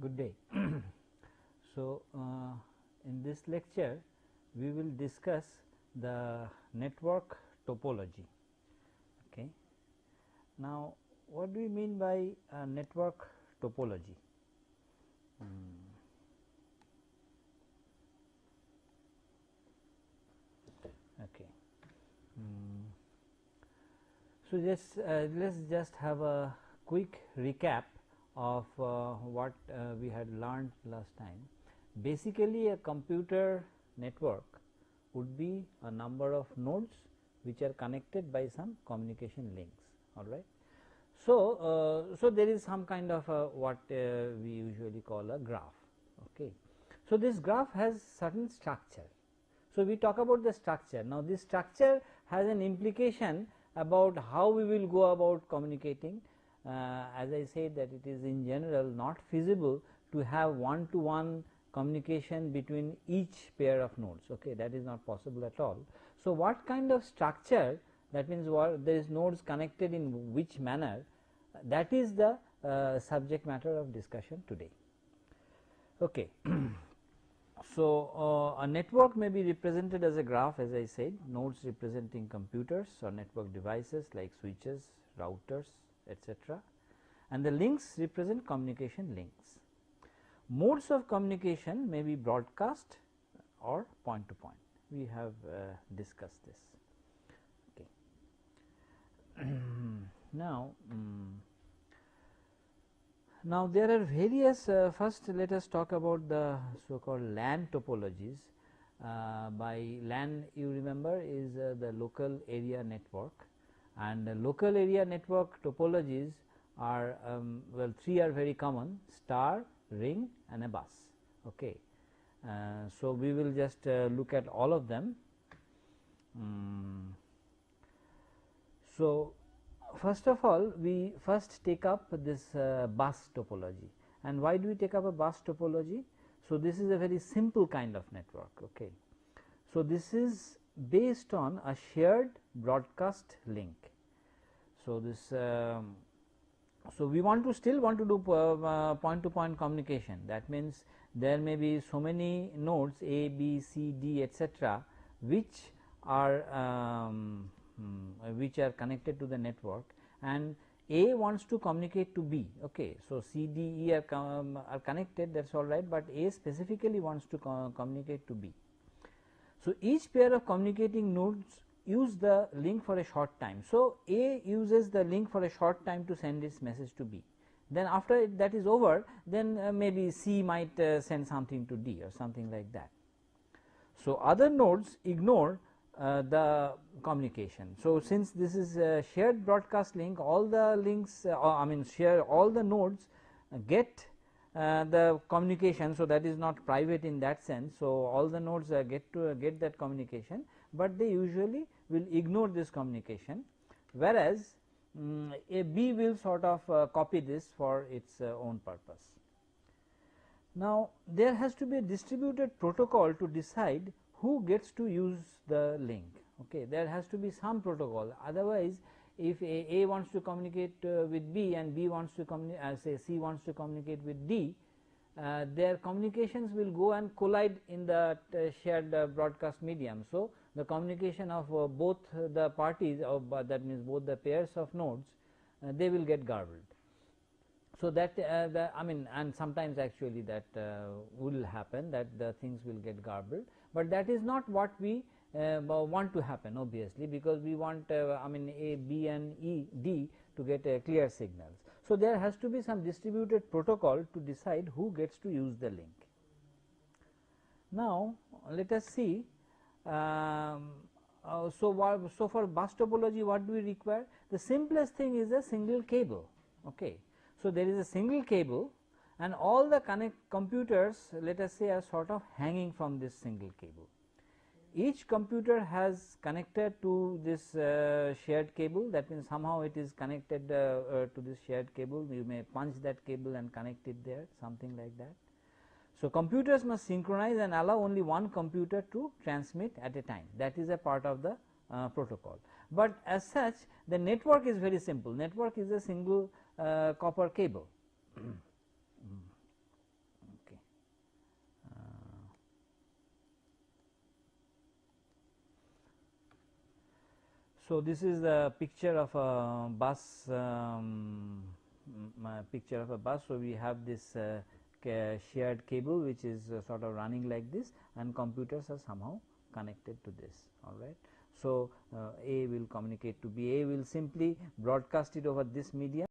Good day. So, in this lecture we will discuss the network topology. Okay. Now, what do we mean by network topology? Okay. So, just let us just have a quick recap of what we had learned last time. Basically, a computer network would be a number of nodes which are connected by some communication links. All right. So there is some kind of what we usually call a graph. Okay. So this graph has certain structure. So we talk about the structure. Now this structure has an implication about how we will go about communicating. As I said that it is in general not feasible to have one to one communication between each pair of nodes. Okay, that is not possible at all. So what kind of structure, that means what there is nodes connected in which manner, that is the subject matter of discussion today. Okay. So a network may be represented as a graph, as I said, nodes representing computers or network devices like switches, routers, etc., and the links represent communication links. Modes of communication may be broadcast or point to point. We have discussed this. Okay. Now there are various, first let us talk about the so called LAN topologies. By LAN, you remember, is the local area network, and local area network topologies are well, three are very common: star, ring and a bus. Okay. So we will just look at all of them. So first of all, we first take up this bus topology. And why do we take up a bus topology? So this is a very simple kind of network. Okay. So this is based on a shared broadcast link. So this so we still want to do point to point communication. That means there may be so many nodes A, B, C, D, etc., which are connected to the network, and A wants to communicate to B. Okay. So C, D, E are connected, that is all right, but A specifically wants to communicate to B. So each pair of communicating nodes use the link for a short time. So A uses the link for a short time to send its message to B. Then after that is over, then maybe C might send something to D or something like that. So other nodes ignore the communication. So since this is a shared broadcast link, all the links all the nodes get the communication. So that is not private in that sense. So all the nodes get that communication, but they usually will ignore this communication, whereas a B will sort of copy this for its own purpose. Now there has to be a distributed protocol to decide who gets to use the link. Okay, there has to be some protocol, otherwise if A wants to communicate with B and B wants to say C wants to communicate with D, their communications will go and collide in the shared broadcast medium. So the communication of both the parties, that means both the pairs of nodes, they will get garbled. So that and sometimes actually that will happen, that the things will get garbled, but that is not what we want to happen, obviously, because we want A, B and E, D to get clear signals. So there has to be some distributed protocol to decide who gets to use the link. Now let us see. So for bus topology, what do we require? The simplest thing is a single cable. Okay. So there is a single cable, and all the computers, let us say, are sort of hanging from this single cable. Each computer has connected to this shared cable. That means somehow it is connected to this shared cable. You may punch that cable and connect it there, something like that. So computers must synchronize and allow only one computer to transmit at a time. That is a part of the protocol. But as such, the network is very simple. Network is a single copper cable. So, this is the picture of a bus, picture of a bus. So, we have this shared cable which is sort of running like this, and computers are somehow connected to this, all right. So, A will communicate to B. A will simply broadcast it over this medium